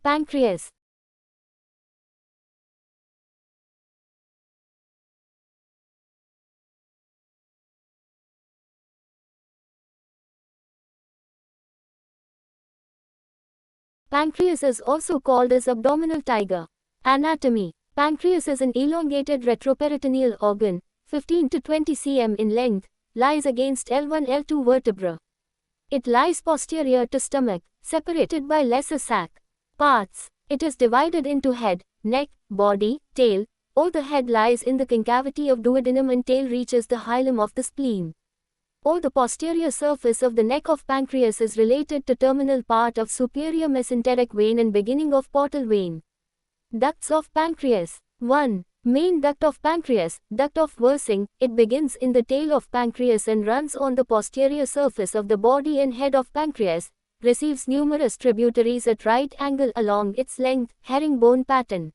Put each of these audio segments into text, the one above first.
Pancreas. Pancreas is also called as abdominal tiger. Anatomy. Pancreas is an elongated retroperitoneal organ, 15 to 20 cm in length, lies against L1-L2 vertebra. It lies posterior to stomach, separated by lesser sac. Parts. It is divided into head, neck, body, tail, or the head lies in the concavity of duodenum and tail reaches the hilum of the spleen. Or the posterior surface of the neck of pancreas is related to terminal part of superior mesenteric vein and beginning of portal vein. Ducts of pancreas. 1. Main duct of pancreas, duct of Wirsing. It begins in the tail of pancreas and runs on the posterior surface of the body and head of pancreas, receives numerous tributaries at right angle along its length, herringbone pattern.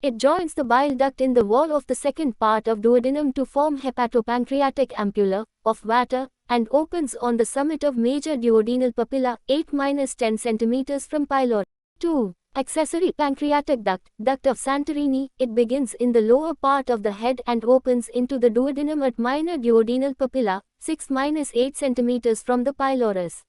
It joins the bile duct in the wall of the second part of duodenum to form hepatopancreatic ampulla of Vater, and opens on the summit of major duodenal papilla, 8-10 cm from pylori. 2. Accessory pancreatic duct, duct of Santorini. It begins in the lower part of the head and opens into the duodenum at minor duodenal papilla, 6-8 cm from the pylorus.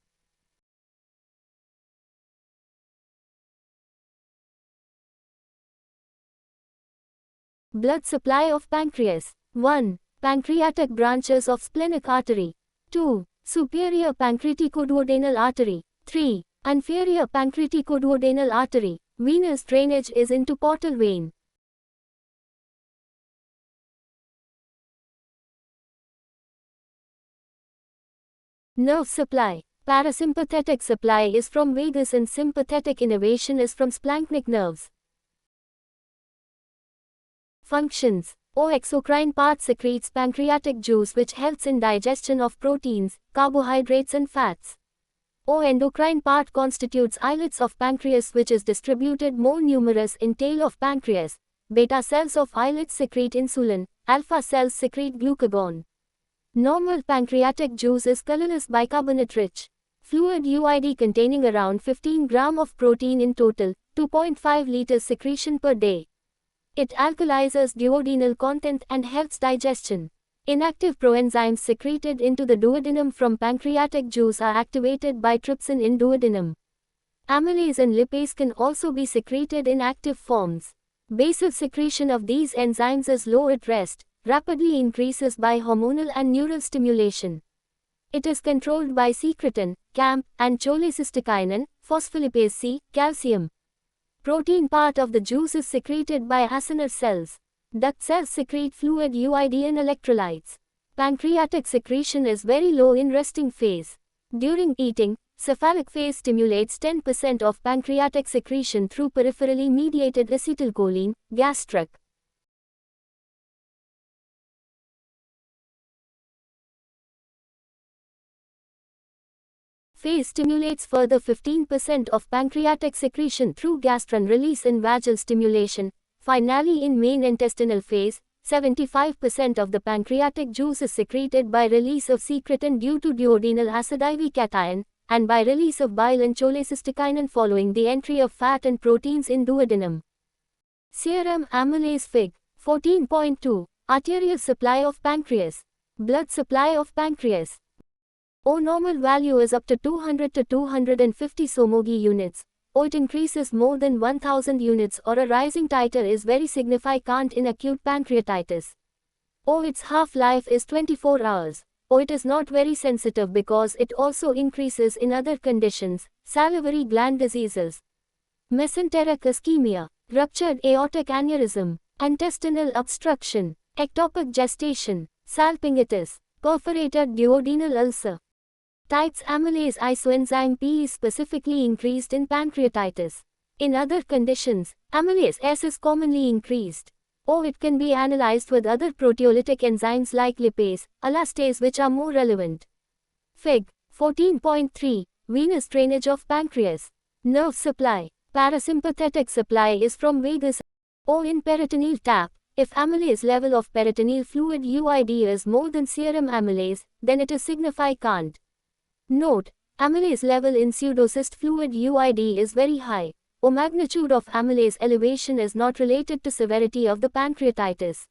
Blood supply of pancreas. 1. Pancreatic branches of splenic artery. 2. Superior pancreaticoduodenal artery. 3. Inferior pancreaticoduodenal artery. Venous drainage is into portal vein. Nerve supply. Parasympathetic supply is from vagus and sympathetic innervation is from splanchnic nerves. Functions. O exocrine part secretes pancreatic juice which helps in digestion of proteins, carbohydrates and fats. O endocrine part constitutes islets of pancreas which is distributed more numerous in tail of pancreas. Beta cells of islets secrete insulin, alpha cells secrete glucagon. Normal pancreatic juice is colorless bicarbonate rich. Fluid UID containing around 15 gram of protein in total, 2.5 liters secretion per day. It alkalizes duodenal content and helps digestion. Inactive proenzymes secreted into the duodenum from pancreatic juice are activated by trypsin in duodenum. Amylase and lipase can also be secreted in active forms. Basal secretion of these enzymes is low at rest, rapidly increases by hormonal and neural stimulation. It is controlled by secretin, CAMP, and cholecystokinin, phospholipase C, calcium. Protein part of the juice is secreted by acinar cells. Duct cells secrete fluid UID and electrolytes. Pancreatic secretion is very low in resting phase. During eating, cephalic phase stimulates 10% of pancreatic secretion through peripherally mediated acetylcholine, gastric. Phase stimulates further 15% of pancreatic secretion through gastrin release in vagal stimulation. Finally, in main intestinal phase, 75% of the pancreatic juice is secreted by release of secretin due to duodenal acid IV cation, and by release of bile and cholecystokinin following the entry of fat and proteins in duodenum. Serum amylase Fig. 14.2. Arterial supply of pancreas. Blood supply of pancreas. O normal value is up to 200 to 250 Somogy units. O it increases more than 1000 units or a rising titer is very significant in acute pancreatitis. O its half-life is 24 hours. O it is not very sensitive because it also increases in other conditions, salivary gland diseases, mesenteric ischemia, ruptured aortic aneurysm, intestinal obstruction, ectopic gestation, salpingitis, perforated duodenal ulcer. Types amylase isoenzyme P is specifically increased in pancreatitis. In other conditions, amylase S is commonly increased. Or it can be analyzed with other proteolytic enzymes like lipase, elastase which are more relevant. Fig. 14.3. Venous drainage of pancreas. Nerve supply. Parasympathetic supply is from vagus or in peritoneal tap, If amylase level of peritoneal fluid UID is more than serum amylase, then it is significant. Note, amylase level in pseudocyst fluid UID is very high. Or magnitude of amylase elevation is not related to severity of the pancreatitis.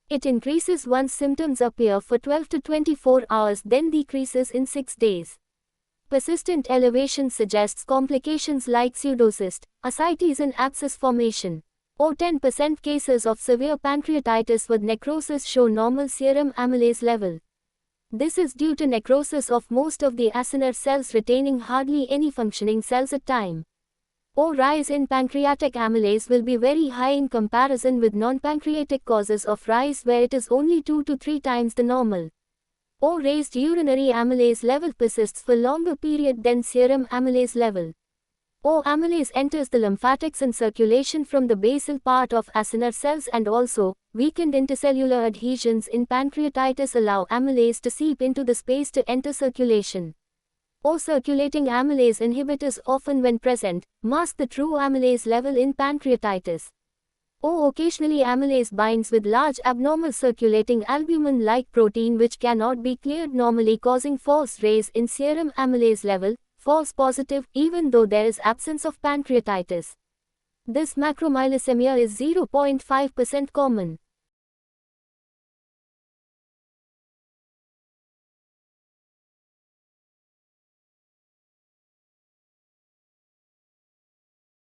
It increases once symptoms appear for 12 to 24 hours, then decreases in 6 days. Persistent elevation suggests complications like pseudocyst, ascites and abscess formation. Or 10% cases of severe pancreatitis with necrosis show normal serum amylase level. This is due to necrosis of most of the acinar cells retaining hardly any functioning cells at time. Or rise in pancreatic amylase will be very high in comparison with non-pancreatic causes of rise where it is only 2 to 3 times the normal. Or raised urinary amylase level persists for longer period than serum amylase level. Or amylase enters the lymphatics and circulation from the basal part of acinar cells, and also, weakened intercellular adhesions in pancreatitis allow amylase to seep into the space to enter circulation. Or circulating amylase inhibitors often when present, mask the true amylase level in pancreatitis. Or occasionally amylase binds with large abnormal circulating albumin-like protein which cannot be cleared normally, causing false raise in serum amylase level, false positive, even though there is absence of pancreatitis. This macromylisemia is 0.5% common.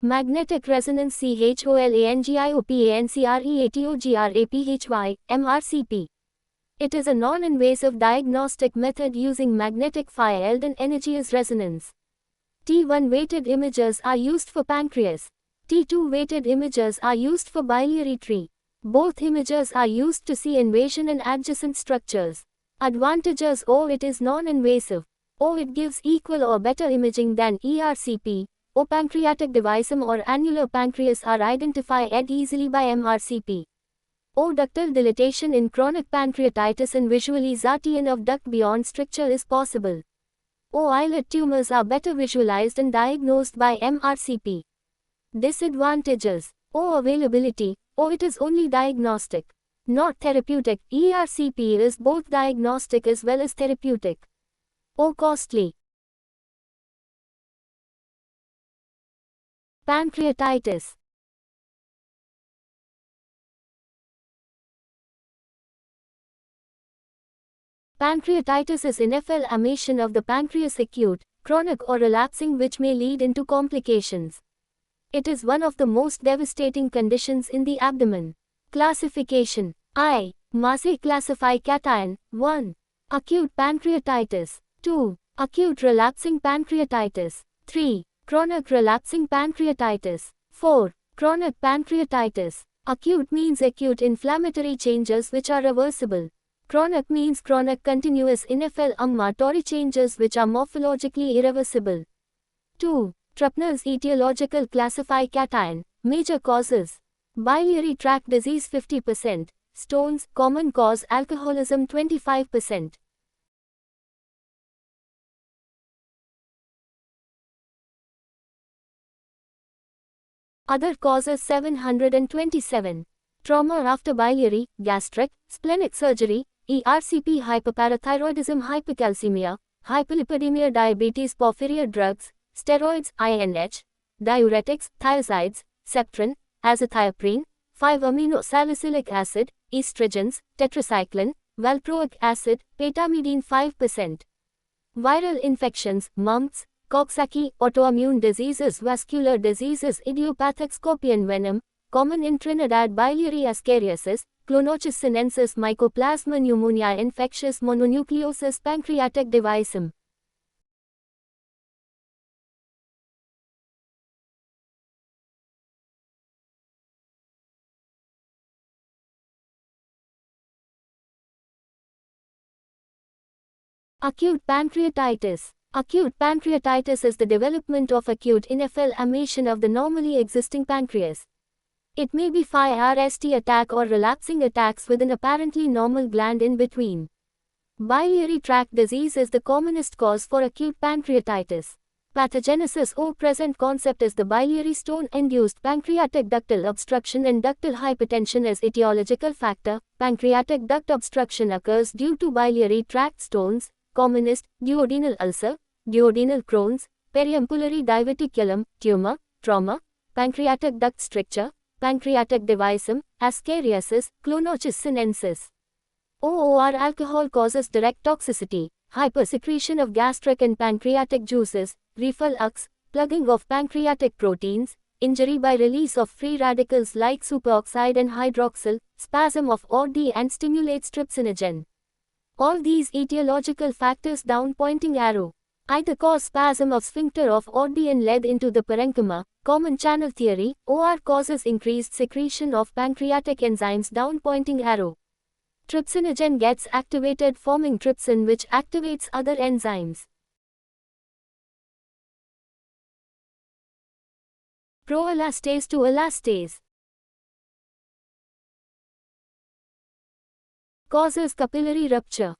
Magnetic resonance CHOLANGIOPANCREATOGRAPHY, MRCP. It is a non-invasive diagnostic method using magnetic field and Energius resonance. T1 weighted imagers are used for pancreas. T2 weighted imagers are used for biliary tree. Both imagers are used to see invasion and adjacent structures. Advantages: or it is non-invasive, or it gives equal or better imaging than ERCP, or pancreatic devisum or annular pancreas are identified easily by MRCP. Or ductal dilatation in chronic pancreatitis and visualization of duct beyond stricture is possible. Or islet tumors are better visualized and diagnosed by MRCP. Disadvantages: or availability, or it is only diagnostic, not therapeutic. ERCP is both diagnostic as well as therapeutic. Or costly. Pancreatitis. Pancreatitis is inflammation of the pancreas, acute, chronic or relapsing, which may lead into complications. It is one of the most devastating conditions in the abdomen. Classification: I. Massey classify cation. 1. Acute pancreatitis. 2. Acute relapsing pancreatitis. 3. Chronic relapsing pancreatitis. 4. Chronic pancreatitis. Acute means acute inflammatory changes which are reversible. Chronic means chronic continuous inflammatory changes which are morphologically irreversible. 2. Trupner's etiological classify cation. Major causes: biliary tract disease 50%, stones, common cause alcoholism 25%. Other causes 727. Trauma after biliary, gastric, splenic surgery, ERCP, hyperparathyroidism, hypercalcemia, hypolipidemia, diabetes, porphyria, drugs, steroids, INH, diuretics, thiazides, Septrin, azathioprine, 5-amino-salicylic acid, estrogens, tetracycline, valproic acid, petamidine 5%. Viral infections, mumps, Coxsackie, autoimmune diseases, vascular diseases, idiopathic scorpion venom, common in Trinidad, biliary ascariasis, Clonochus sinensis, mycoplasma pneumonia, infectious mononucleosis, pancreatic devisum. Acute pancreatitis. Acute pancreatitis is the development of acute inflammation of the normally existing pancreas. It may be FIRST attack or relapsing attacks with an apparently normal gland in between. Biliary tract disease is the commonest cause for acute pancreatitis. Pathogenesis or present concept is the biliary stone-induced pancreatic ductal obstruction and ductal hypertension as etiological factor. Pancreatic duct obstruction occurs due to biliary tract stones, commonest, duodenal ulcer, duodenal Crohn's, periampullary diverticulum, tumor, trauma, pancreatic duct stricture, pancreatic deviscum, ascariasis, clonosis sinensis. OOR alcohol causes direct toxicity, hypersecretion of gastric and pancreatic juices, reflux, plugging of pancreatic proteins, injury by release of free radicals like superoxide and hydroxyl, spasm of OD and stimulates trypsinogen. All these etiological factors down pointing arrow either cause spasm of sphincter of OD and lead into the parenchyma, common channel theory, OR causes increased secretion of pancreatic enzymes down pointing arrow. Trypsinogen gets activated forming trypsin which activates other enzymes. Proelastase to elastase causes capillary rupture.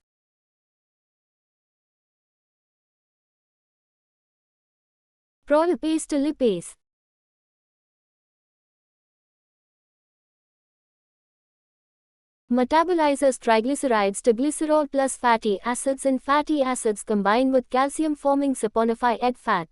Prolipase to lipase metabolizes triglycerides to glycerol plus fatty acids, and fatty acids combine with calcium forming saponified fat.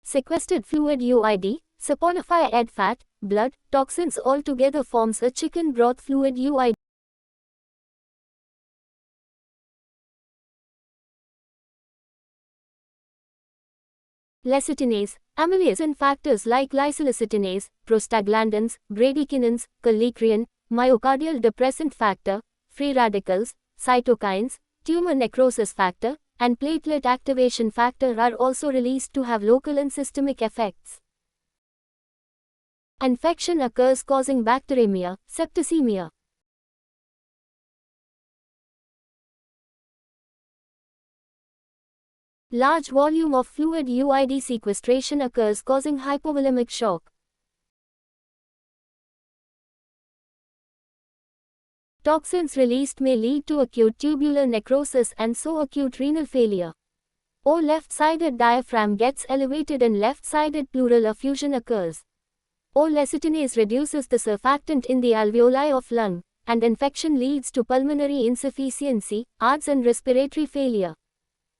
Sequestered fluid UID, saponified fat, blood, toxins all together forms a chicken broth fluid UID. Lecitinase, amylase and factors like lysolecitinase, prostaglandins, bradykinins, kallikrein, myocardial depressant factor, free radicals, cytokines, tumor necrosis factor, and platelet activation factor are also released to have local and systemic effects. Infection occurs causing bacteremia, septicemia. Large volume of fluid UID sequestration occurs causing hypovolemic shock. Toxins released may lead to acute tubular necrosis and so acute renal failure. Or left-sided diaphragm gets elevated and left-sided pleural effusion occurs. Or lecitinase reduces the surfactant in the alveoli of lung, and infection leads to pulmonary insufficiency, ARDS and respiratory failure.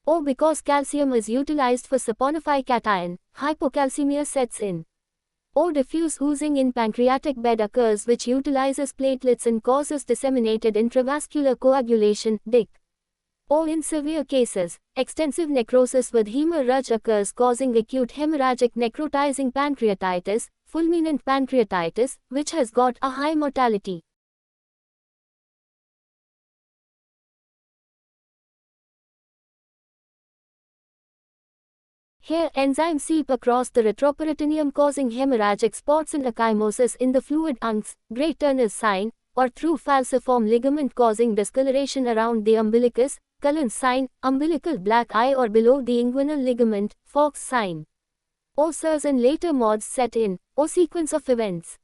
Or because calcium is utilized for saponified cation, hypocalcemia sets in. Or diffuse oozing in pancreatic bed occurs which utilizes platelets and causes disseminated intravascular coagulation, DIC. Or in severe cases, extensive necrosis with hemorrhage occurs causing acute hemorrhagic necrotizing pancreatitis, fulminant pancreatitis, which has got a high mortality. Here enzymes seep across the retroperitoneum causing hemorrhagic spots and ecchymosis in the fluid uncs, Great Turner's sign, or through falciform ligament causing discoloration around the umbilicus, Cullen's sign, umbilical black eye or below the inguinal ligament, Fox sign. Or SIRS and later MODS set in, or sequence of events.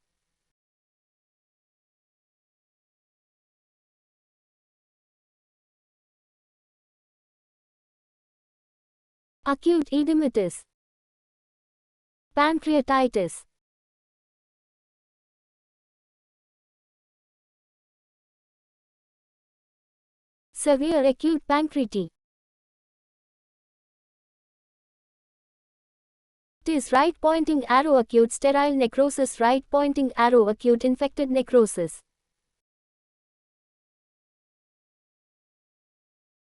Acute edematous pancreatitis, severe acute pancreatitis, right pointing arrow acute sterile necrosis, right pointing arrow acute infected necrosis.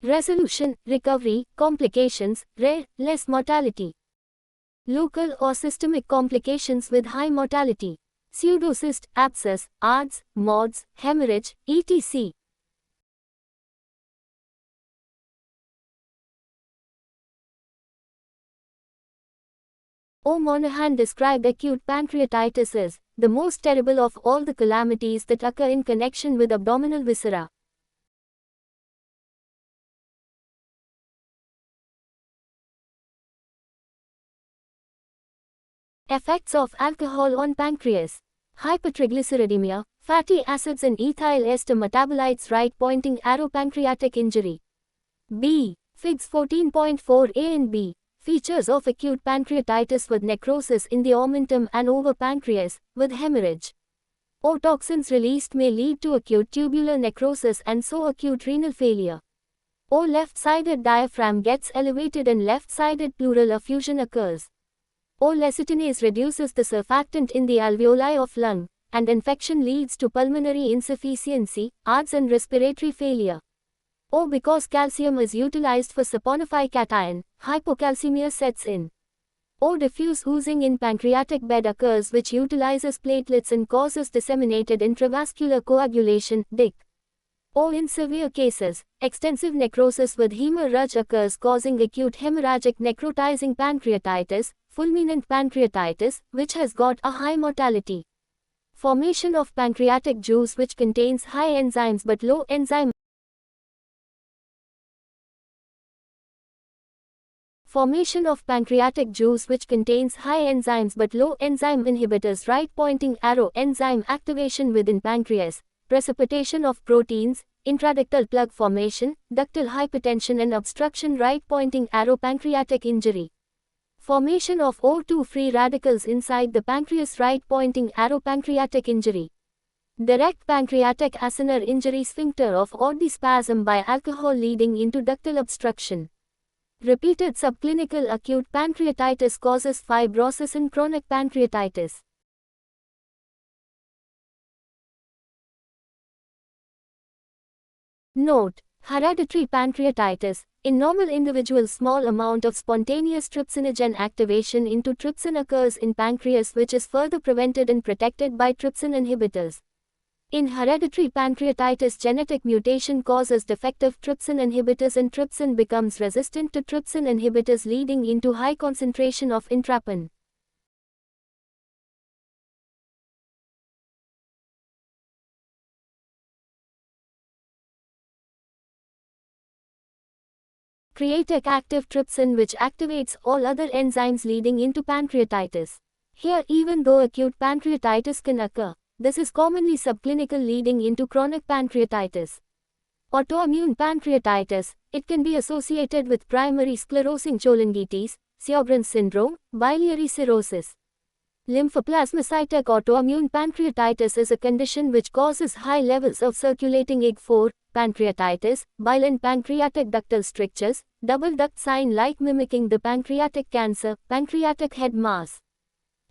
Resolution, recovery, complications, rare, less mortality. Local or systemic complications with high mortality. Pseudocyst, abscess, ARDS, MODS, hemorrhage, etc. O. Monahan described acute pancreatitis as the most terrible of all the calamities that occur in connection with abdominal viscera. Effects of alcohol on pancreas. Hypertriglyceridemia, fatty acids and ethyl ester metabolites, right pointing arrow, pancreatic injury. B. Figs 14.4a and B. Features of acute pancreatitis with necrosis in the omentum and over pancreas, with hemorrhage. O. Toxins released may lead to acute tubular necrosis and so acute renal failure. O. Left-sided diaphragm gets elevated and left-sided pleural effusion occurs. O. Lecitinase reduces the surfactant in the alveoli of lung, and infection leads to pulmonary insufficiency, ARDS and respiratory failure. O. Because calcium is utilized for saponify cation, hypocalcemia sets in. O. Diffuse oozing in pancreatic bed occurs which utilizes platelets and causes disseminated intravascular coagulation, DIC. O. In severe cases, extensive necrosis with hemorrhage occurs causing acute hemorrhagic necrotizing pancreatitis, fulminant pancreatitis, which has got a high mortality. Formation of pancreatic juice which contains high enzymes but low enzyme. Formation of pancreatic juice which contains high enzymes but low enzyme inhibitors, right pointing arrow, enzyme activation within pancreas, precipitation of proteins, intraductal plug formation, ductal hypertension and obstruction, right pointing arrow, pancreatic injury. Formation of O2 free radicals inside the pancreas, right pointing arrow, pancreatic injury. Direct pancreatic acinar injury, sphincter of Oddi spasm by alcohol leading into ductal obstruction. Repeated subclinical acute pancreatitis causes fibrosis in chronic pancreatitis. Note: hereditary pancreatitis. In normal individuals, small amount of spontaneous trypsinogen activation into trypsin occurs in pancreas, which is further prevented and protected by trypsin inhibitors. In hereditary pancreatitis, genetic mutation causes defective trypsin inhibitors and trypsin becomes resistant to trypsin inhibitors, leading into high concentration of intrapin. Creatic active trypsin which activates all other enzymes leading into pancreatitis. Here, even though acute pancreatitis can occur, this is commonly subclinical leading into chronic pancreatitis. Autoimmune pancreatitis, it can be associated with primary sclerosing cholangitis, Sjögren's syndrome, biliary cirrhosis. Lymphoplasmacytic autoimmune pancreatitis is a condition which causes high levels of circulating IgG4, pancreatitis, bile and pancreatic ductal strictures, double duct sign-like mimicking the pancreatic cancer, pancreatic head mass.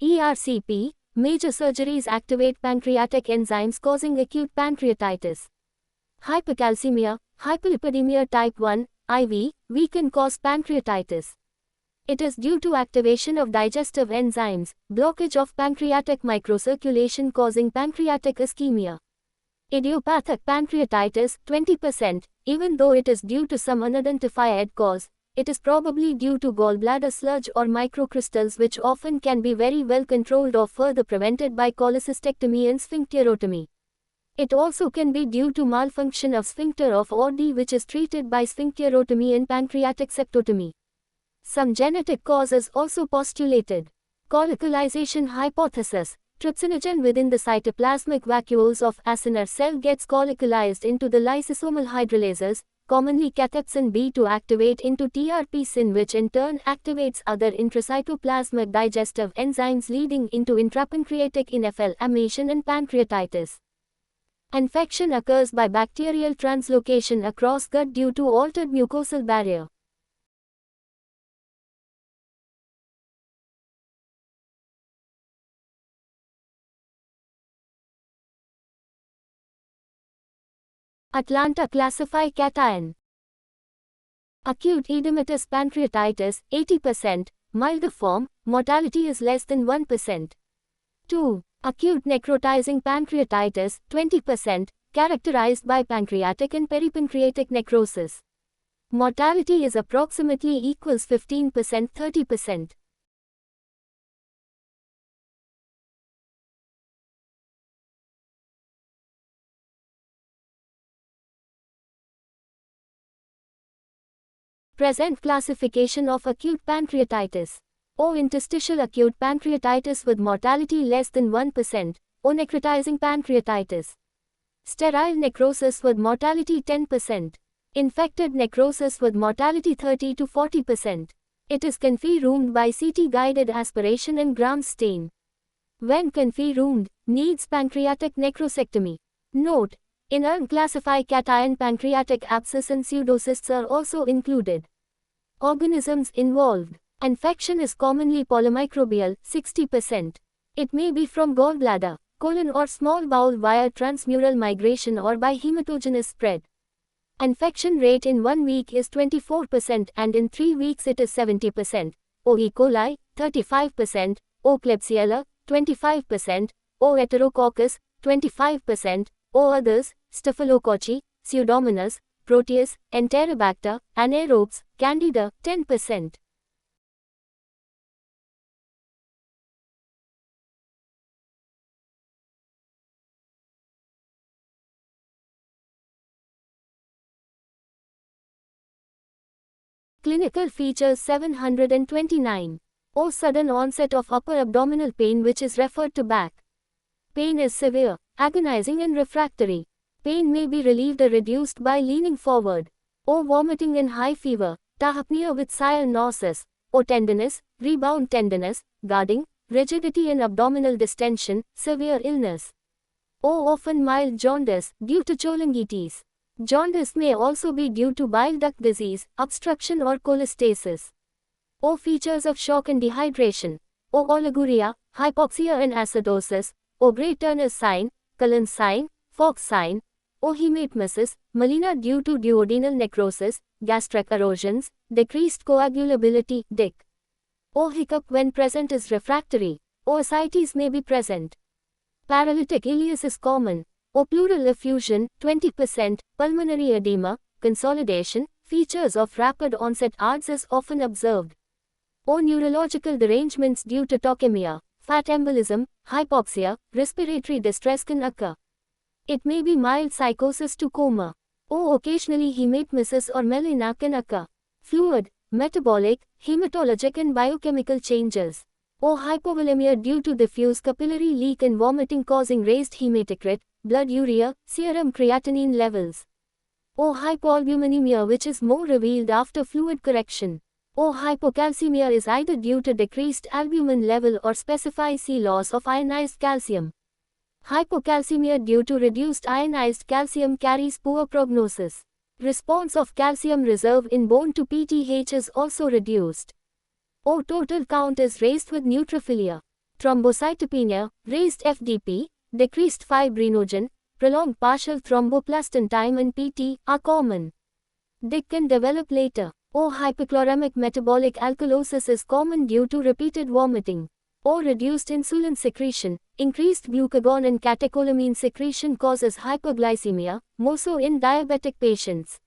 ERCP, major surgeries activate pancreatic enzymes causing acute pancreatitis. Hypercalcemia, hypolipidemia type 1, IV, we can cause pancreatitis. It is due to activation of digestive enzymes, blockage of pancreatic microcirculation causing pancreatic ischemia. Idiopathic pancreatitis, 20%, even though it is due to some unidentified cause, it is probably due to gallbladder sludge or microcrystals which often can be very well controlled or further prevented by cholecystectomy and sphincterotomy. It also can be due to malfunction of sphincter of Oddi which is treated by sphincterotomy and pancreatic septotomy. Some genetic causes also postulated. Collicalization hypothesis. Trypsinogen within the cytoplasmic vacuoles of acinar cell gets collicalized into the lysosomal hydrolases, commonly cathepsin B, to activate into TRPsin, which in turn activates other intracytoplasmic digestive enzymes leading into intrapancreatic inflammation and pancreatitis. Infection occurs by bacterial translocation across gut due to altered mucosal barrier. Atlanta classify cation. Acute edematous pancreatitis, 80%, milder form, mortality is less than 1%. 2. Acute necrotizing pancreatitis, 20%, characterized by pancreatic and peripancreatic necrosis. Mortality is approximately equals 15%, 30%. Present classification of acute pancreatitis. O. Interstitial acute pancreatitis with mortality less than 1%, or necrotizing pancreatitis. Sterile necrosis with mortality 10%. Infected necrosis with mortality 30 to 40%. It is confirmed by CT-guided aspiration and Gram stain. When confirmed, needs pancreatic necrosectomy. Note: in unclassified cation pancreatic abscess and pseudocysts are also included. Organisms involved. Infection is commonly polymicrobial, 60%. It may be from gallbladder, colon or small bowel via transmural migration or by hematogenous spread. Infection rate in 1 week is 24% and in 3 weeks it is 70%. O. E. coli, 35%. O. Klebsiella, 25%. O. Heterococcus, 25%. O. others, Staphylococci, Pseudomonas, Proteus, Enterobacter, anaerobes, Candida, 10%. Clinical features 729. O. Sudden onset of upper abdominal pain which is referred to back. Pain is severe, agonizing and refractory. Pain may be relieved or reduced by leaning forward. O. Vomiting and high fever, tachypnea with cyanosis. O. Tenderness, rebound tenderness, guarding, rigidity and abdominal distension, severe illness. O. Often mild jaundice, due to cholangitis. Jaundice may also be due to bile duct disease, obstruction or cholestasis. O. Features of shock and dehydration. O. Oliguria, hypoxia and acidosis. O. Gray Turner's sign, Cullen's sign, Fox sign. O. Hematmesis, melena due to duodenal necrosis, gastric erosions, decreased coagulability, DIC. O. Hiccup when present is refractory. O. Ascites may be present. Paralytic ileus is common. O. Pleural effusion, 20%, pulmonary edema, consolidation, features of rapid onset ARDS is often observed. O. Neurological derangements due to tachypnea, fat embolism, hypoxia, respiratory distress can occur. It may be mild psychosis to coma. O. Occasionally hematmesis or melena can occur. Fluid, metabolic, hematologic and biochemical changes. O. Hypovolemia due to diffuse capillary leak and vomiting causing raised hematocrit, blood urea, serum creatinine levels. O. Hypoalbuminemia which is more revealed after fluid correction. O. Hypocalcemia is either due to decreased albumin level or specific loss of ionized calcium. Hypocalcemia due to reduced ionized calcium carries poor prognosis. Response of calcium reserve in bone to PTH is also reduced. O. Total count is raised with neutrophilia. Thrombocytopenia, raised FDP, decreased fibrinogen, prolonged partial thromboplastin time and PT are common. DIC can develop later. O. Hypochloremic metabolic alkalosis is common due to repeated vomiting. O. Reduced insulin secretion, increased glucagon and catecholamine secretion causes hyperglycemia, more so in diabetic patients.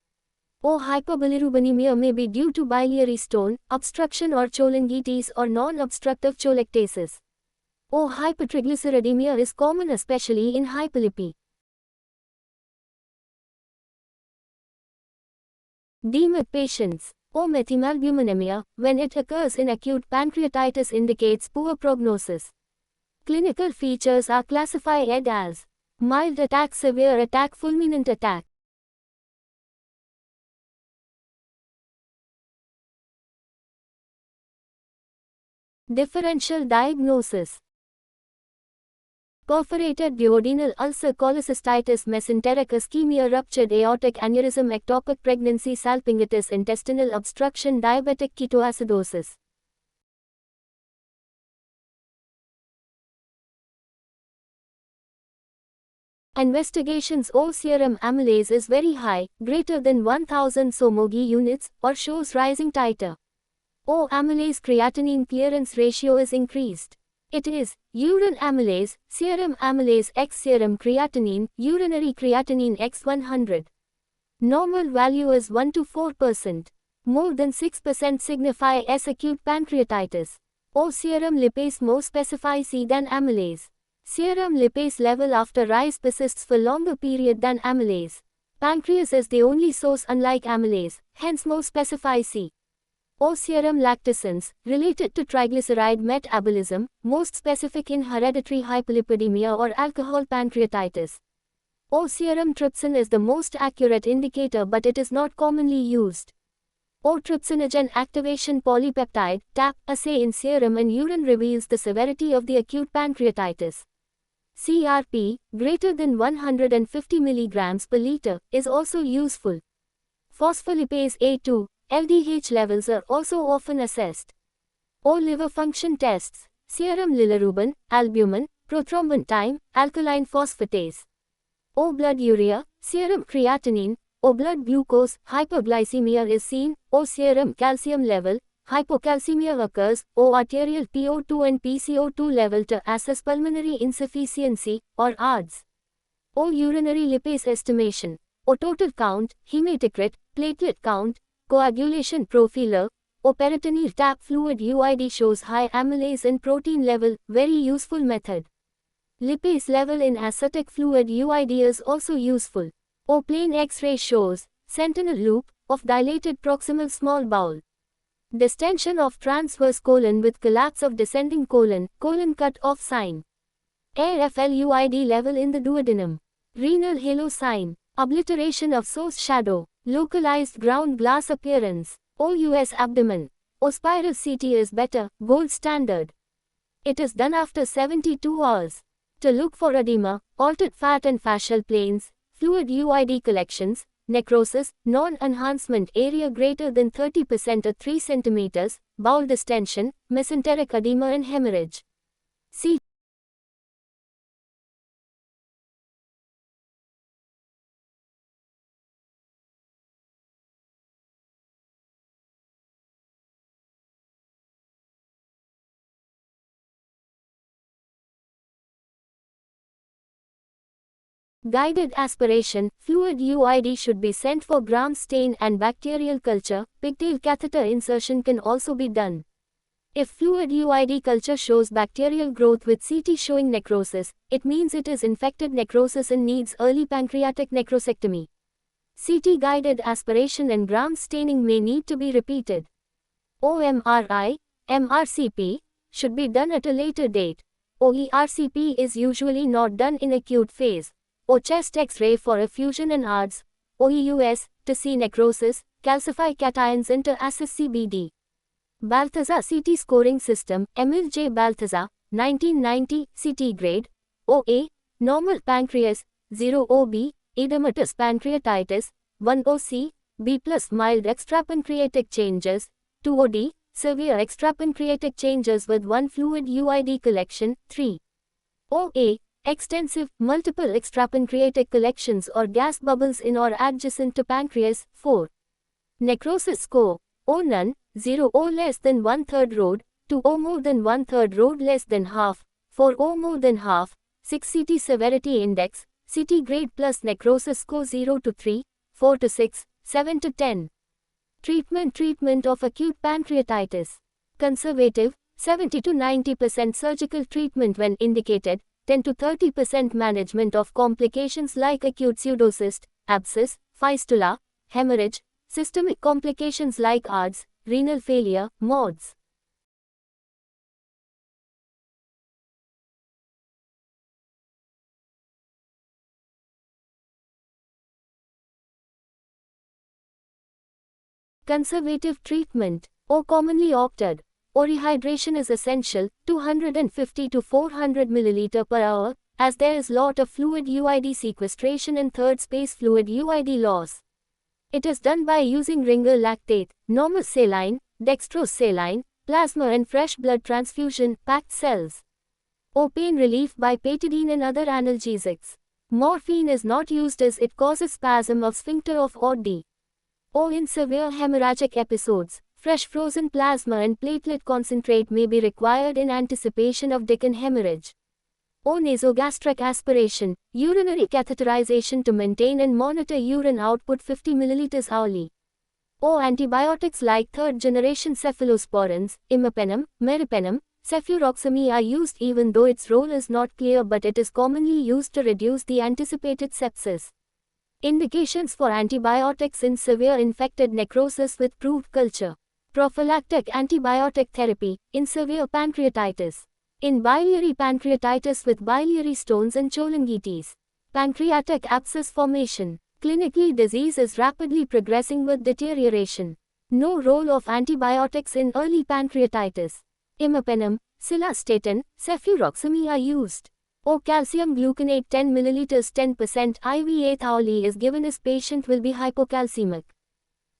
O. Hyperbilirubinemia may be due to biliary stone, obstruction or cholangitis or non-obstructive cholectasis. O. Hypertriglyceridemia is common especially in hyperlipidemia. DMAP patients. O. Methemalbuminemia, when it occurs in acute pancreatitis indicates poor prognosis. Clinical features are classified as mild attack, severe attack, fulminant attack. Differential diagnosis. Perforated duodenal ulcer, cholecystitis, mesenteric ischemia, ruptured aortic aneurysm, ectopic pregnancy, salpingitis, intestinal obstruction, diabetic ketoacidosis. Investigations. O. Serum amylase is very high, greater than 1000 Somogy units, or shows rising titer. O. Amylase creatinine clearance ratio is increased. It is urine amylase, serum amylase x serum creatinine, urinary creatinine x 100. Normal value is 1 to 4%. More than 6% signify S acute pancreatitis. O. Serum lipase more specify C than amylase. Serum lipase level after rise persists for longer period than amylase. Pancreas is the only source unlike amylase, hence more specify C. O serum lactescens, related to triglyceride metabolism, most specific in hereditary hypolipidemia or alcohol pancreatitis. O serum trypsin is the most accurate indicator, but it is not commonly used. O trypsinogen activation polypeptide (TAP) assay in serum and urine reveals the severity of the acute pancreatitis. CRP, greater than 150 mg per liter, is also useful. Phospholipase A2, LDH levels are also often assessed. O liver function tests, serum bilirubin, albumin, prothrombin time, alkaline phosphatase. O blood urea, serum creatinine, O blood glucose, hyperglycemia is seen. O serum calcium level, hypocalcemia occurs. O arterial PO2 and PCO2 level to assess pulmonary insufficiency, or ARDS. O urinary lipase estimation, O total count, hematocrit, platelet count, coagulation profiler. O peritoneal tap fluid UID shows high amylase and protein level, very useful method. Lipase level in ascitic fluid UID is also useful. O plain X-ray shows sentinel loop of dilated proximal small bowel. Distension of transverse colon with collapse of descending colon cut off sign. AFLUID level in the duodenum. Renal halo sign. Obliteration of source shadow. Localized ground glass appearance. OUS abdomen. O spiral CT is better, gold standard. It is done after 72 hours. To look for edema, altered fat and fascial planes, fluid UID collections, necrosis, non-enhancement area greater than 30% or 3 cm, bowel distension, mesenteric edema and hemorrhage. C. Guided aspiration, fluid UID should be sent for gram stain and bacterial culture. Pigtail catheter insertion can also be done. If fluid UID culture shows bacterial growth with CT showing necrosis, it means it is infected necrosis and needs early pancreatic necrosectomy. CT guided aspiration and gram staining may need to be repeated. OMRI, MRCP, should be done at a later date. OERCP is usually not done in acute phase. O chest X-ray for effusion and ARDS. OEUS, to see necrosis, calcify cations and to assess CBD. Balthazar CT scoring system, Emil J. Balthazar, 1990, CT grade. OA, normal pancreas, 0 OB, edematous pancreatitis, 1 OC, B plus mild extrapancreatic changes, 2 OD, severe extrapancreatic changes with 1 fluid UID collection, 3 OA, extensive, multiple extrapancreatic collections or gas bubbles in or adjacent to pancreas, 4. Necrosis score, O none, 0 O less than 1/3 road, 2 O more than 1/3 road less than half, 4 O more than half, 6 CT severity index, CT grade plus necrosis score 0 to 3, 4 to 6, 7 to 10. Treatment of acute pancreatitis. Conservative, 70 to 90% surgical treatment when indicated, 10 to 30% management of complications like acute pseudocyst, abscess, fistula, hemorrhage, systemic complications like ARDS, renal failure, MODS. Conservative treatment, or commonly opted. Or rehydration is essential, 250 to 400 ml per hour, as there is lot of fluid UID sequestration and third space fluid UID loss. It is done by using ringer lactate, normal saline, dextrose saline, plasma and fresh blood transfusion, packed cells. Or pain relief by petidine and other analgesics. Morphine is not used as it causes spasm of sphincter of Oddi. Or in severe hemorrhagic episodes, fresh frozen plasma and platelet concentrate may be required in anticipation of Dickon hemorrhage. O nasogastric aspiration, urinary catheterization to maintain and monitor urine output 50 ml hourly. O antibiotics like third-generation cephalosporins, imipenem, meropenem, cefuroxime are used even though its role is not clear, but it is commonly used to reduce the anticipated sepsis. Indications for antibiotics in severe infected necrosis with proved culture. Prophylactic antibiotic therapy in severe pancreatitis. In biliary pancreatitis with biliary stones and cholangitis. Pancreatic abscess formation. Clinically, disease is rapidly progressing with deterioration. No role of antibiotics in early pancreatitis. Imipenem, cilastatin, cefuroxime are used. Or calcium gluconate 10 ml 10% IV 8 hourly is given as patient will be hypocalcemic.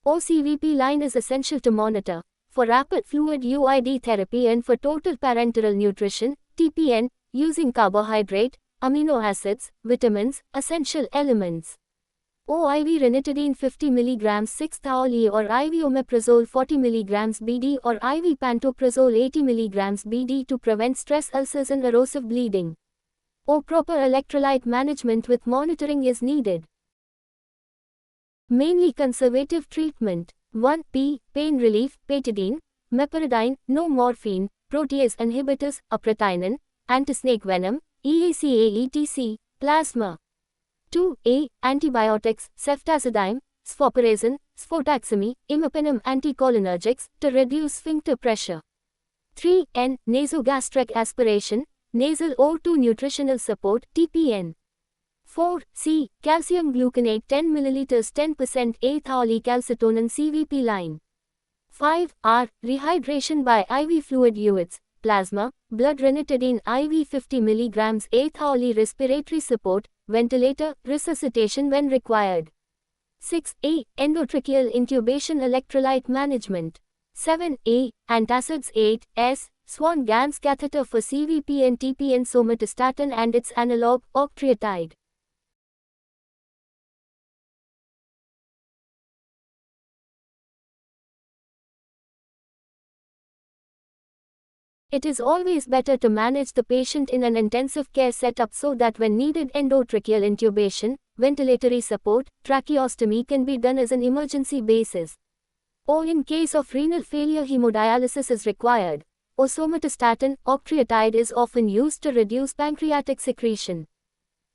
OCVP line is essential to monitor. For rapid fluid UID therapy and for total parenteral nutrition, TPN, using carbohydrate, amino acids, vitamins, essential elements. OIV ranitidine 50 mg 6 hourly or IV omeprazole 40 mg BD or IV pantoprazole 80 mg BD to prevent stress ulcers and erosive bleeding. Or proper electrolyte management with monitoring is needed. Mainly conservative treatment. 1. Pain relief, petidine, meperidine, no morphine, protease inhibitors, upretinin, antisnake venom, EACA etc., plasma. 2. Antibiotics, ceftazidime, sfoperazine, sfotaxime, imipenem anticholinergics, to reduce sphincter pressure. 3. Nasogastric aspiration, nasal O2 nutritional support, TPN. 4. Calcium gluconate 10 ml 10% 8 hourly calcitonin CVP line. 5. Rehydration by IV fluid UIDs, plasma, blood ranitidine IV 50 mg 8 hourly respiratory support, ventilator, resuscitation when required. 6. Endotracheal intubation electrolyte management. 7. Antacids 8. Swan-Ganz catheter for CVP and TPN somatostatin and its analog, octreotide. It is always better to manage the patient in an intensive care setup so that when needed endotracheal intubation, ventilatory support, tracheostomy can be done as an emergency basis. Or in case of renal failure hemodialysis is required. Or somatostatin, octreotide is often used to reduce pancreatic secretion.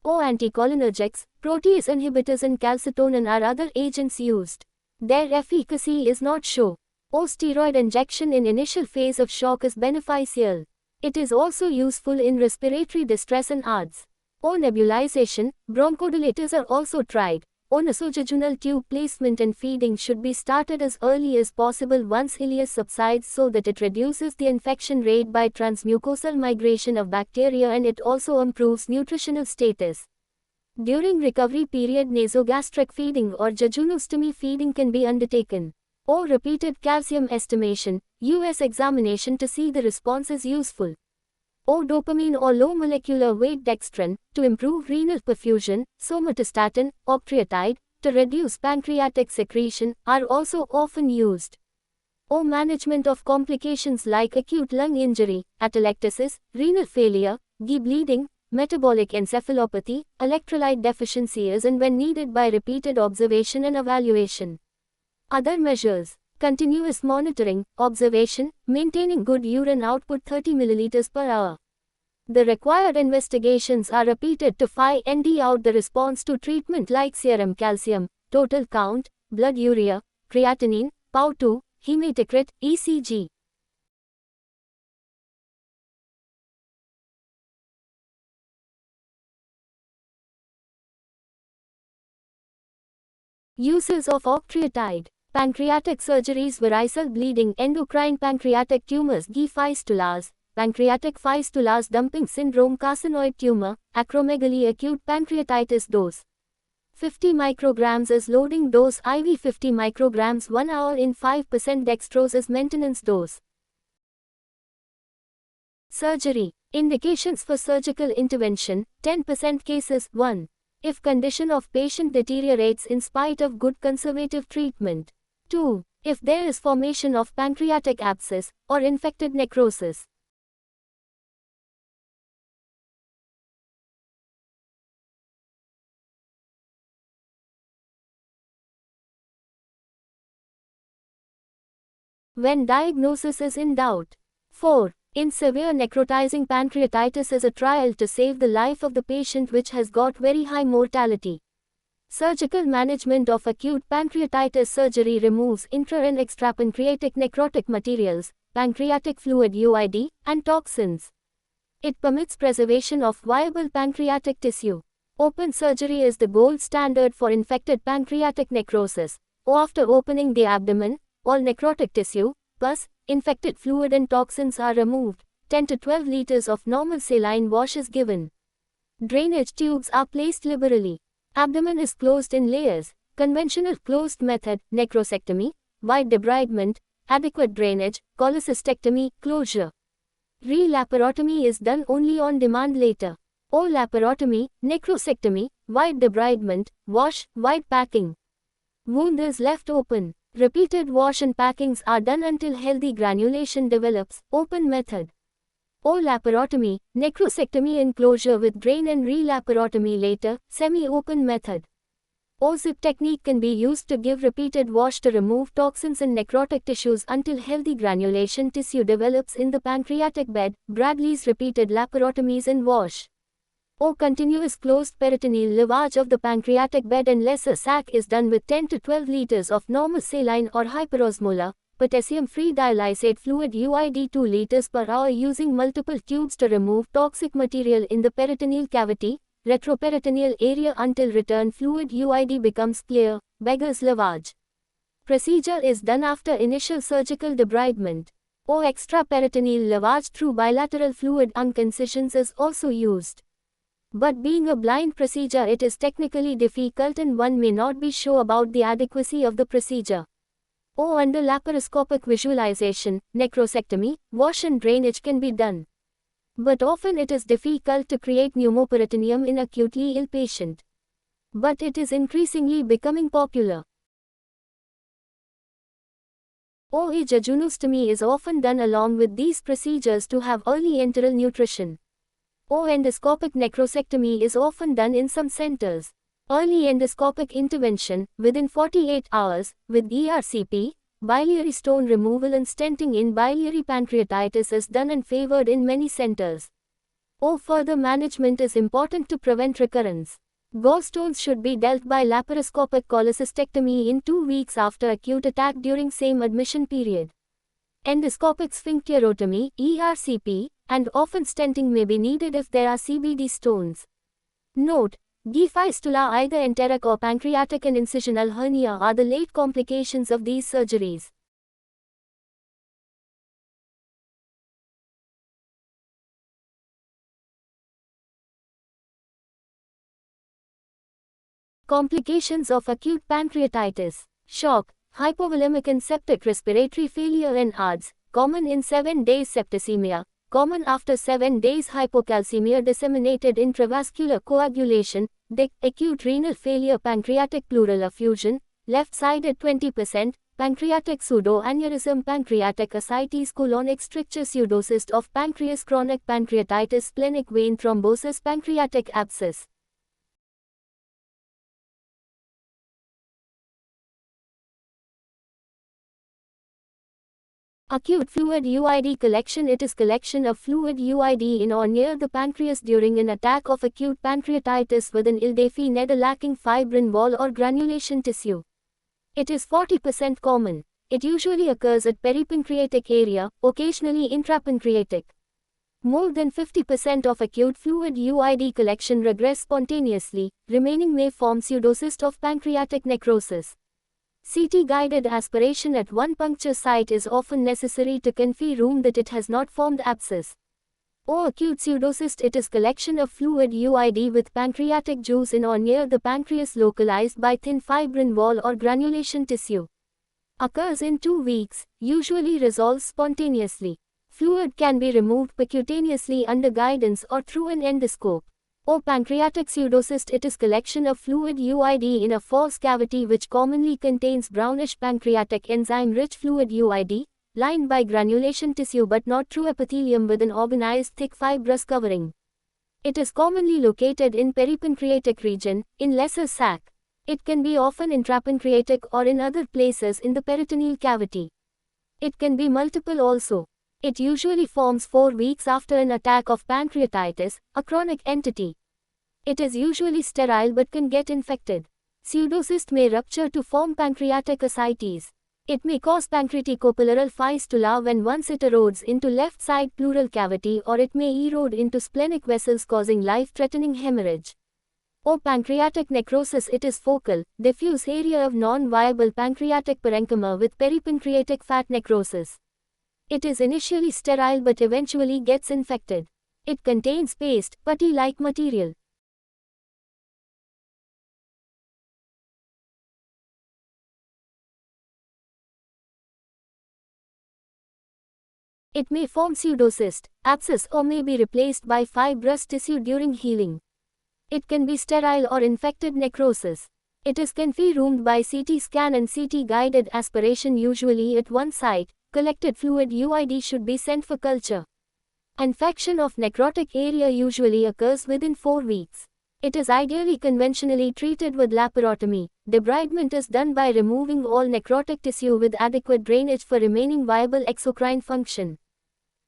Or anticholinergics, protease inhibitors and calcitonin are other agents used. Their efficacy is not shown. Or steroid injection in initial phase of shock is beneficial. It is also useful in respiratory distress and ARDS. Or nebulization, bronchodilators are also tried. Or nasojejunal tube placement and feeding should be started as early as possible once ileus subsides so that it reduces the infection rate by transmucosal migration of bacteria and it also improves nutritional status. During recovery period nasogastric feeding or jejunostomy feeding can be undertaken. Or repeated calcium estimation, US examination to see the response is useful. Or dopamine or low molecular weight dextran, to improve renal perfusion, somatostatin, octreotide, to reduce pancreatic secretion, are also often used. Or management of complications like acute lung injury, atelectasis, renal failure, GI bleeding, metabolic encephalopathy, electrolyte deficiencies and when needed by repeated observation and evaluation. Other measures. Continuous monitoring, observation, maintaining good urine output 30 ml per hour. The required investigations are repeated to find out the response to treatment like serum calcium, total count, blood urea, creatinine, PAU2, hematocrit, ECG. Uses of octreotide. Pancreatic surgeries, variceal bleeding, endocrine pancreatic tumors, GI fistulas, pancreatic fistulas, dumping syndrome, carcinoid tumor, acromegaly, acute pancreatitis. Dose 50 micrograms is loading dose, IV 50 micrograms 1 hour in 5% dextrose is maintenance dose. Surgery. Indications for surgical intervention, 10% cases. 1. If condition of patient deteriorates in spite of good conservative treatment. 2. If there is formation of pancreatic abscess or infected necrosis. When diagnosis is in doubt. 4. In severe necrotizing pancreatitis is a trial to save the life of the patient which has got very high mortality. Surgical management of acute pancreatitis. Surgery removes intra and extrapancreatic necrotic materials, pancreatic fluid (UID), and toxins. It permits preservation of viable pancreatic tissue. Open surgery is the gold standard for infected pancreatic necrosis, or after opening the abdomen, all necrotic tissue, pus, infected fluid and toxins are removed. 10 to 12 liters of normal saline wash is given. Drainage tubes are placed liberally. Abdomen is closed in layers. Conventional closed method, necrosectomy, wide debridement, adequate drainage, cholecystectomy, closure. Re-laparotomy is done only on demand later. Or laparotomy, necrosectomy, wide debridement, wash, wide packing. Wound is left open. Repeated wash and packings are done until healthy granulation develops. Open method. Or laparotomy, necrosectomy and closure with drain and re-laparotomy later. Semi-open method. O-zip technique can be used to give repeated wash to remove toxins and necrotic tissues until healthy granulation tissue develops in the pancreatic bed. Bradley's repeated laparotomies and wash. O continuous closed peritoneal lavage of the pancreatic bed and lesser sac is done with 10 to 12 liters of normal saline or hyperosmolar, potassium-free dialysate fluid (UID) 2 liters per hour using multiple tubes to remove toxic material in the peritoneal cavity, retroperitoneal area until return fluid (UID) becomes clear. Beggar's lavage. Procedure is done after initial surgical debridement. Or extraperitoneal lavage through bilateral fluid incisions is also used. But being a blind procedure, it is technically difficult and one may not be sure about the adequacy of the procedure. Or under laparoscopic visualization, necrosectomy, wash and drainage can be done. But often it is difficult to create pneumoperitoneum in acutely ill patient. But it is increasingly becoming popular. Or jejunostomy is often done along with these procedures to have early enteral nutrition. Or endoscopic necrosectomy is often done in some centers. Early endoscopic intervention, within 48 hours, with ERCP, biliary stone removal and stenting in biliary pancreatitis is done and favored in many centers. Or further management is important to prevent recurrence. Gallstones should be dealt by laparoscopic cholecystectomy in 2 weeks after acute attack during same admission period. Endoscopic sphincterotomy, ERCP, and often stenting may be needed if there are CBD stones. Note: G fistula, either enteric or pancreatic, and incisional hernia are the late complications of these surgeries. Complications of acute pancreatitis: shock, hypovolemic and septic respiratory failure and ARDS, common in 7 days. Septicemia, common after 7 days. Hypocalcemia, disseminated intravascular coagulation. DIC, acute renal failure. Pancreatic pleural effusion, left-sided 20%, pancreatic pseudoaneurysm. Pancreatic ascites, colonic stricture, pseudocyst of pancreas. Chronic pancreatitis, splenic vein thrombosis, pancreatic abscess. Acute fluid UID collection: it is collection of fluid UID in or near the pancreas during an attack of acute pancreatitis with an ill-defined lacking fibrin wall or granulation tissue. It is 40% common. It usually occurs at peripancreatic area, occasionally intrapancreatic. More than 50% of acute fluid UID collection regress spontaneously, remaining may form pseudocyst of pancreatic necrosis. CT-guided aspiration at one puncture site is often necessary to confirm that it has not formed abscess. Or acute pseudocyst: it is collection of fluid UID with pancreatic juice in or near the pancreas localized by thin fibrin wall or granulation tissue. Occurs in 2 weeks, usually resolves spontaneously. Fluid can be removed percutaneously under guidance or through an endoscope. Or pancreatic pseudocyst: it is collection of fluid UID in a false cavity which commonly contains brownish pancreatic enzyme-rich fluid UID, lined by granulation tissue but not true epithelium with an organized thick fibrous covering. It is commonly located in peripancreatic region, in lesser sac. It can be often intrapancreatic or in other places in the peritoneal cavity. It can be multiple also. It usually forms 4 weeks after an attack of pancreatitis, a chronic entity. It is usually sterile but can get infected. Pseudocyst may rupture to form pancreatic ascites. It may cause pancreaticopleural fistula when once it erodes into left side pleural cavity, or it may erode into splenic vessels causing life-threatening hemorrhage. Or pancreatic necrosis. It is focal, diffuse area of non-viable pancreatic parenchyma with peripancreatic fat necrosis. It is initially sterile but eventually gets infected. It contains paste, putty-like material. It may form pseudocyst, abscess, or may be replaced by fibrous tissue during healing. It can be sterile or infected necrosis. It is confirmed by CT scan and CT guided aspiration, usually at one site. Collected fluid UID should be sent for culture. Infection of necrotic area usually occurs within 4 weeks. It is ideally conventionally treated with laparotomy. Debridement is done by removing all necrotic tissue with adequate drainage for remaining viable exocrine function.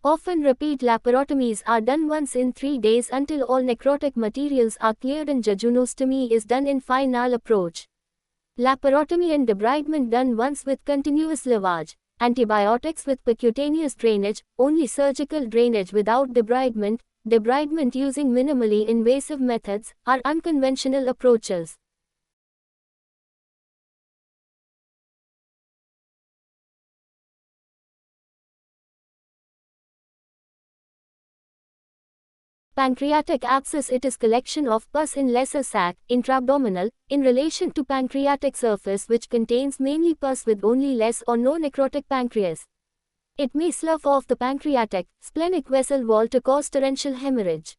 Often repeat laparotomies are done once in 3 days until all necrotic materials are cleared, and jejunostomy is done in final approach. Laparotomy and debridement done once with continuous lavage. Antibiotics with percutaneous drainage, only surgical drainage without debridement. Debridement using minimally invasive methods are unconventional approaches. Pancreatic abscess. It is collection of pus in lesser sac, intra-abdominal, in relation to pancreatic surface which contains mainly pus with only less or no necrotic pancreas. It may slough off the pancreatic, splenic vessel wall to cause torrential hemorrhage.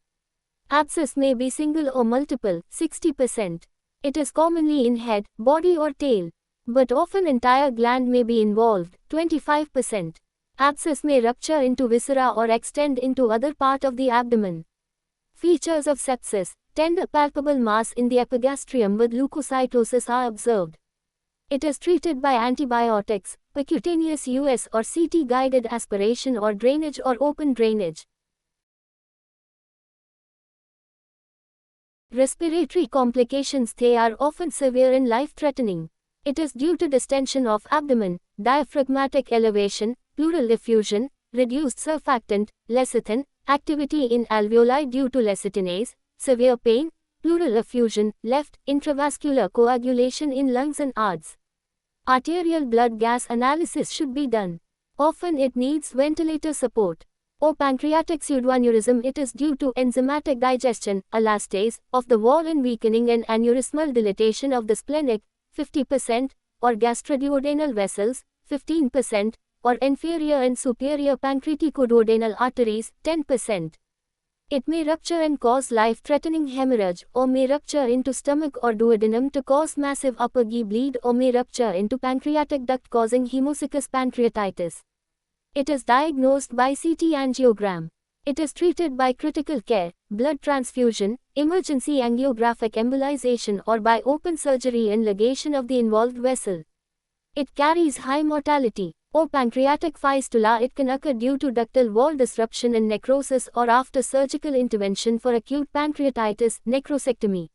Abscess may be single or multiple, 60%. It is commonly in head, body or tail. But often entire gland may be involved, 25%. Abscess may rupture into viscera or extend into other part of the abdomen. Features of sepsis. Tender palpable mass in the epigastrium with leukocytosis are observed. It is treated by antibiotics, percutaneous US or CT guided aspiration or drainage or open drainage. Respiratory complications. They are often severe and life-threatening. It is due to distension of abdomen, diaphragmatic elevation, pleural effusion, reduced surfactant, lecithin, activity in alveoli due to lecitinase, severe pain, pleural effusion, left, intravascular coagulation in lungs and ARDS. Arterial blood gas analysis should be done. Often it needs ventilator support. Or pancreatic pseudoaneurysm. It is due to enzymatic digestion, elastase, of the wall and weakening and aneurysmal dilatation of the splenic, 50%, or gastroduodenal vessels, 15%, or inferior and superior pancreaticoduodenal arteries, 10%. It may rupture and cause life-threatening hemorrhage, or may rupture into stomach or duodenum to cause massive upper GI bleed, or may rupture into pancreatic duct causing hemocystis pancreatitis. It is diagnosed by CT angiogram. It is treated by critical care, blood transfusion, emergency angiographic embolization, or by open surgery and ligation of the involved vessel. It carries high mortality. Or pancreatic fistula. It can occur due to ductal wall disruption and necrosis, or after surgical intervention for acute pancreatitis, necrosectomy.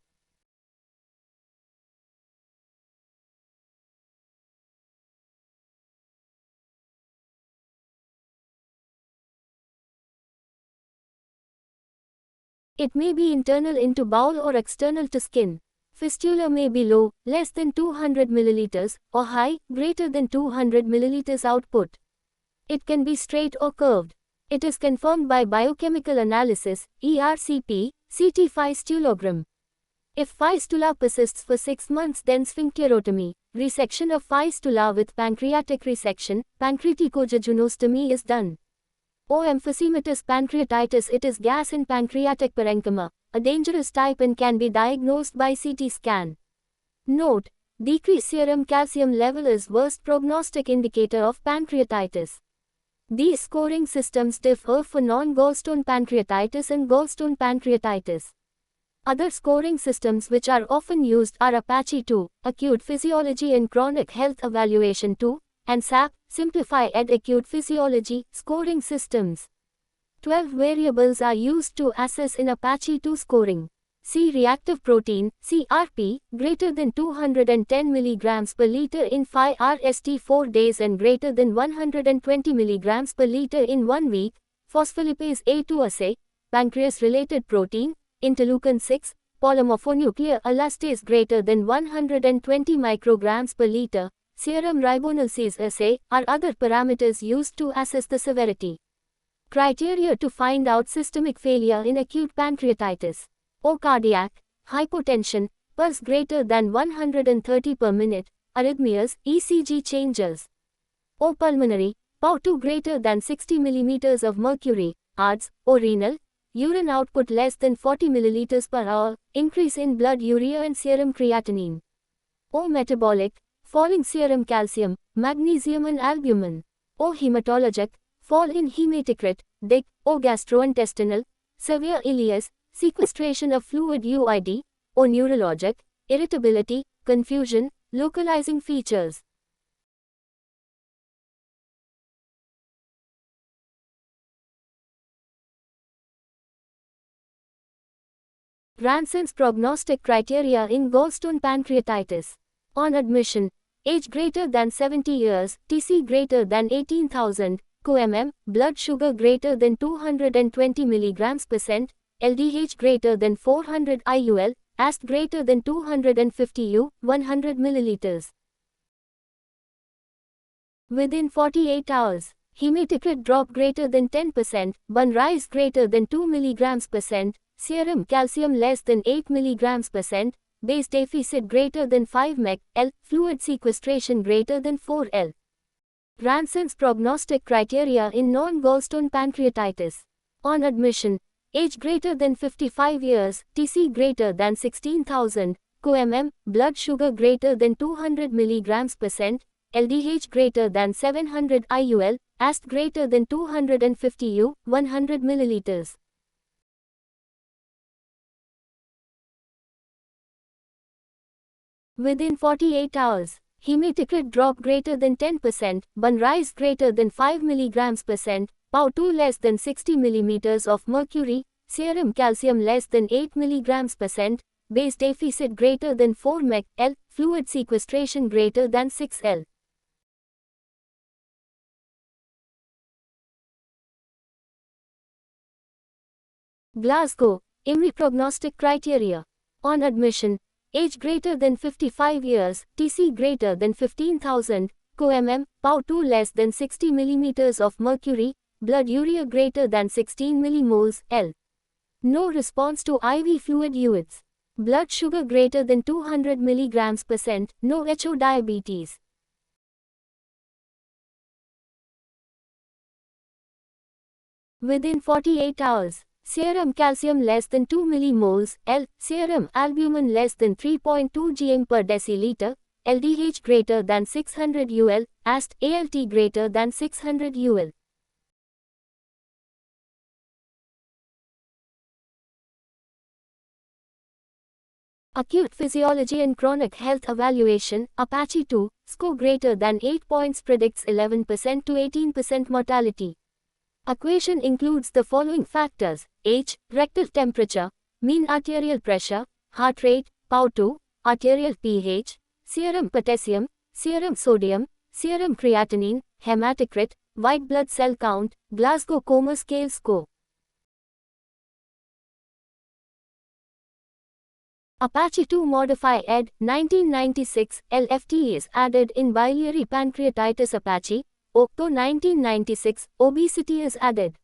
It may be internal into bowel or external to skin. Fistula may be low, less than 200 ml, or high, greater than 200 ml output. It can be straight or curved. It is confirmed by biochemical analysis, ERCP, CT fistulogram. If fistula persists for 6 months, then sphincterotomy, resection of fistula with pancreatic resection, pancreaticojejunostomy is done. Or emphysematous pancreatitis. It is gas in pancreatic parenchyma, a dangerous type, and can be diagnosed by CT scan. Note: decreased serum calcium level is worst prognostic indicator of pancreatitis. These scoring systems differ for non-gallstone pancreatitis and gallstone pancreatitis. Other scoring systems which are often used are Apache 2, Acute Physiology and Chronic Health Evaluation 2, and SAP, Simplify Ed Acute Physiology, scoring systems. 12 variables are used to assess in Apache 2 scoring. C-reactive protein, CRP, greater than 210 mg per liter in 5 rst 4 days and greater than 120 mg per liter in 1 week. Phospholipase A2A, pancreas-related protein, interleukin-6, polymorphonuclear elastase greater than 120 micrograms per liter, serum ribonylase assay, are other parameters used to assess the severity. Criteria to find out systemic failure in acute pancreatitis. O cardiac, hypotension, pulse greater than 130 per minute, arrhythmias, ECG changes. O pulmonary, PAO2 greater than 60 mm of mercury, ARDS. O renal, urine output less than 40 ml per hour, increase in blood urea and serum creatinine. O metabolic, falling serum calcium, magnesium and albumin. O hematologic, fall in hematocrit, DIC. O gastrointestinal, severe ileus, sequestration of fluid UID. O neurologic, irritability, confusion, localizing features. Ranson's prognostic criteria in gallstone pancreatitis. On admission, age greater than 70 years, TC greater than 18,000, QMM, blood sugar greater than 220 mg%, LDH greater than 400 IUL, AST greater than 250 U, 100 ml. Within 48 hours, hematocrit drop greater than 10%, BUN rise greater than 2 mg%, serum calcium less than 8 mg%, base deficit greater than 5 mg/L, fluid sequestration greater than 4L. Ranson's prognostic criteria in non-gallstone pancreatitis. On admission, age greater than 55 years, TC greater than 16,000, QMM, blood sugar greater than 200 mg%, LDH greater than 700 IUL, AST greater than 250 U, 100 ml. Within 48 hours, hematocrit drop greater than 10%, BUN rise greater than 5 mg%, PAO2 less than 60 mm of mercury, serum calcium less than 8 mg%, base deficit greater than 4 mg/L, fluid sequestration greater than 6L. Glasgow, IMRI prognostic criteria. On admission, age greater than 55 years, TC greater than 15,000, QMM, PAO2 less than 60 mm of mercury, blood urea greater than 16 millimoles, L. No response to IV fluid UIDs. Blood sugar greater than 200 mg%, no HO diabetes. Within 48 hours, serum calcium less than 2 millimoles, L, serum albumin less than 3.2 gm per deciliter, LDH greater than 600 UL, AST, ALT greater than 600 UL. Acute physiology and chronic health evaluation, Apache 2, score greater than 8 points predicts 11% to 18% mortality. Equation includes the following factors: age, rectal temperature, mean arterial pressure, heart rate, PAO2, arterial pH, serum potassium, serum sodium, serum creatinine, hematocrit, white blood cell count, Glasgow Coma Scale score. Apache 2 Modify ed. 1996, LFT is added in biliary pancreatitis. Apache, Octo 1996, obesity is added.